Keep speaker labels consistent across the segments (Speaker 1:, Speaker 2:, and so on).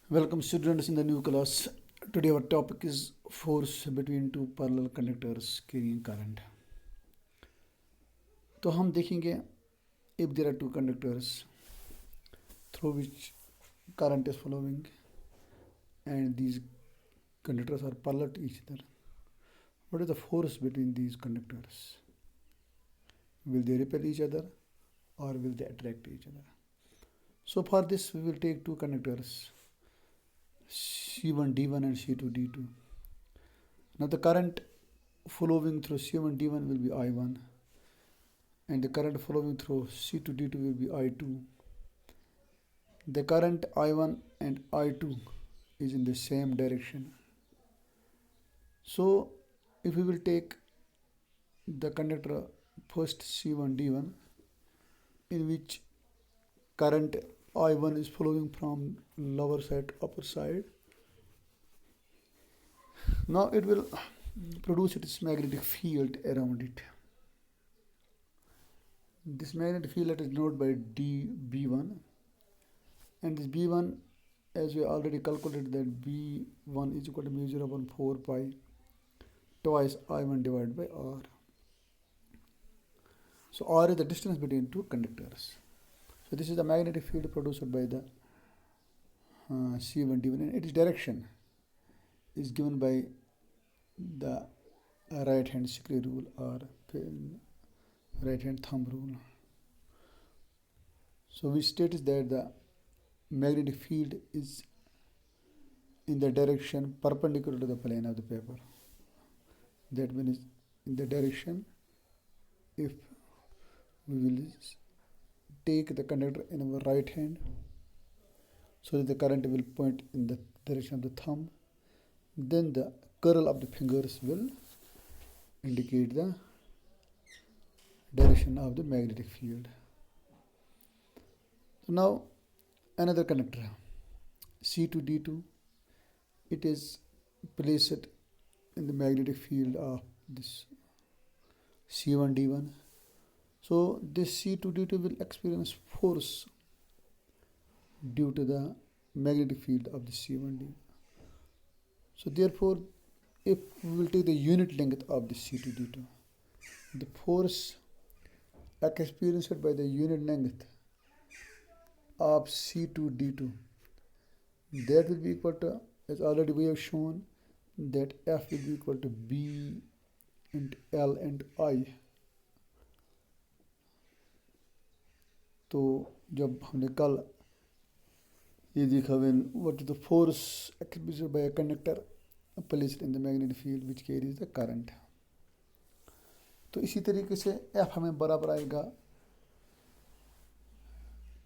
Speaker 1: Welcome students in the new class. Today our topic is force between two parallel conductors carrying current. तो हम देखेंगे if there are two conductors through which current is flowing and these conductors are parallel to each other. What is the force between these conductors? Will they repel each other or will they attract each other? So for this we will take two conductors C1 D1 and C2 D2. Now the current flowing through C1 D1 will be I1 and the current flowing through C2 D2 will be I2. The current I1 and I2 is in the same direction. So if we will take the conductor first C1 D1 in which current I1 is flowing from lower side to upper side. Now it will produce its magnetic field around it. This magnetic field is denoted by dB1, and this B1, as we already calculated, that B1 is equal to mu 0 upon 4 pi twice I1 divided by R. So R is the distance between two conductors. So this is the magnetic field produced by the C1 D1, and its direction is given by the right hand screw rule or right hand thumb rule. So which states that the magnetic field is in the direction perpendicular to the plane of the paper. That means in the direction, if we will take the conductor in our right hand, so that the current will point in the direction of the thumb, then the curl of the fingers will indicate the direction of the magnetic field. So now another conductor C2D2, it is placed in the magnetic field of this C1D1. So this C2D2 will experience force due to the magnetic field of the C1D. So therefore, if we will take the unit length of the C2D2, the force experienced by the unit length of C2D2, that will be equal to, as already we have shown, that F will be equal to B into L and I. तो जब हमने कल ये देखा when what is the force exerted by a conductor placed in the magnetic field which carries the current. तो इसी तरीके से F हमें बराबर आएगा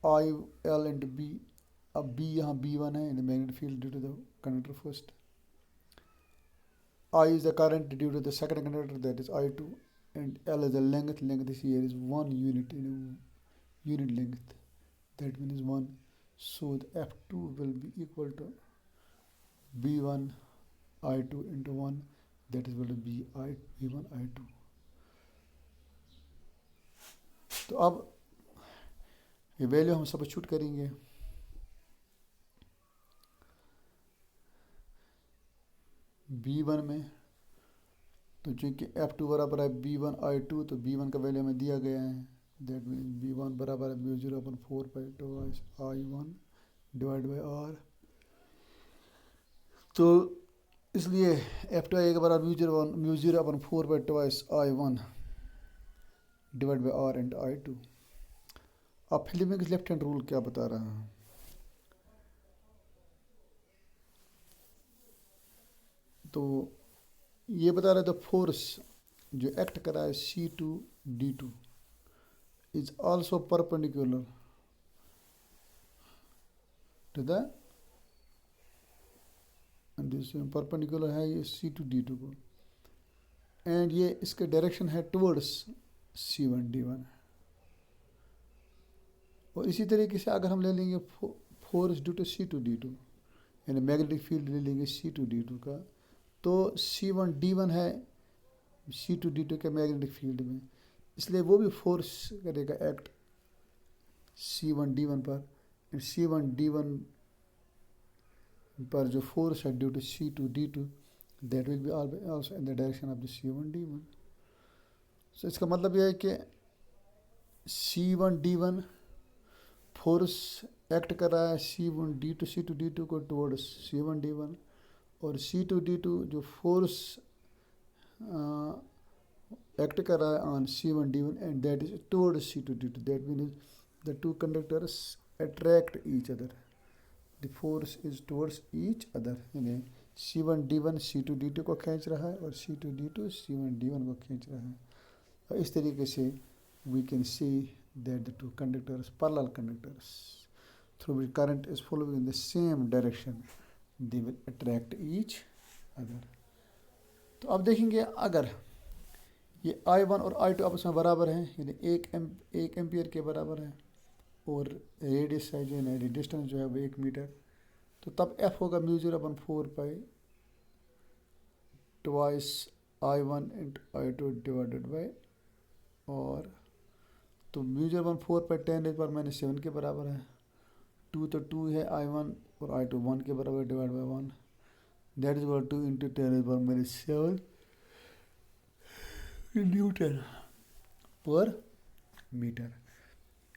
Speaker 1: I L and B. अब B यहाँ B1 है in the magnetic field due to the conductor first. I is the current due to the second conductor, that is I2, and L is the length. Length here is 1 unit in unit length. That means 1. So the F2 will be equal to B1 I2 into 1. That is equal to B1 I2. तो अब ये value हम substitute करेंगे. B1 में तो चूँकि F2 बराबर है B1 I2, तो B1 का वैल्यू हमें दिया गया है. दैट मीन B1 बराबर है mu 0 upon 4 pi twice I1 divide by R. तो इसलिए F2 आएगा बराबर mu 0 upon 4 pi twice I1 divide by R and I2. अब फ्लेमिंग्स लेफ्ट हैंड रूल क्या बता रहा है? तो ये बता रहा है द फोर्स जो एक्ट कर रहा है C2D2 is also perpendicular to the, perpendicular है ये C2D2 को, एंड ये इसके डायरेक्शन है टुवर्ड्स C1D1. और इसी तरीके से अगर हम ले लेंगे फोर्स ड्यू टू C2D2 यानी मैग्नेटिक फील्ड ले लेंगे C2D2 का, तो C1D1 है C2D2 के मैग्नेटिक फील्ड में, इसलिए वो भी फोर्स करेगा एक्ट C1D1 पर. C1D1 पर जो फोर्स है due to C2D2 that will be also in the direction of the C1D1। So इसका मतलब यह है कि C1D1 फोर्स एक्ट कर रहा है C2D2 को टुवर्ड्स C1D1, और C2D2 जो फोर्स एक्ट कर रहा है on C1D1 and that is towards C2D2। That means the two conductors attract each other, the force is towards each other, यानी C1D1 C2D2 को खींच रहा है और C2D2 C1D1 को खींच रहा है। और इस तरीके से we can see that the two conductors, parallel conductors, through which current is flowing in the same direction, they will attract each other। तो अब देखेंगे अगर ये I1 और I2 आपस में बराबर हैं, यानी एक एम्पियर के बराबर है, और रेडियस है जो है डिस्टेंस जो है वो 1 मीटर, तो तब F होगा μ0/4 twice I1 into I2 divided by, और तो μ0/4 10⁻⁻7 के बराबर है। 2 तो 2 है I1 और I2 1 के बराबर divide by 1, that is equal two into 10⁻⁷ Newton पर मीटर।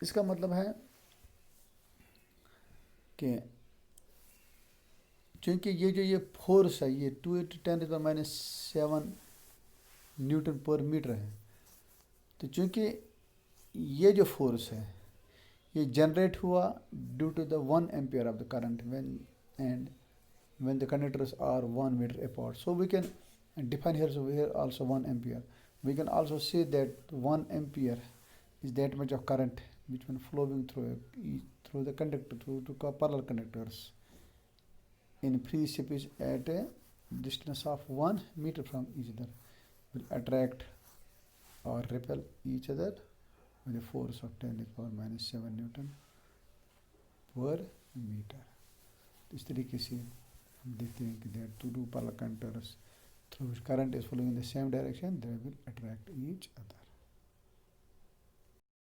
Speaker 1: इसका मतलब है कि क्योंकि ये फोर्स है ये 2 × 10⁻⁷ न्यूटन पर मीटर है, तो चूँकि ये जो फोर्स है ये जनरेट हुआ due to the 1 ampere of the current when the conductors are 1 meter apart, so we can define here also 1 ampere. We can also say that 1 ampere is that much of current which when flowing through the conductor through parallel conductors in free space at a distance of 1 meter from each other will attract or repel each other with a force of 10⁻⁷ Newton पर metre. इस तरीके से हम देखते हैं कि there two parallel conductors through which current is flowing in the same direction, they will attract each other।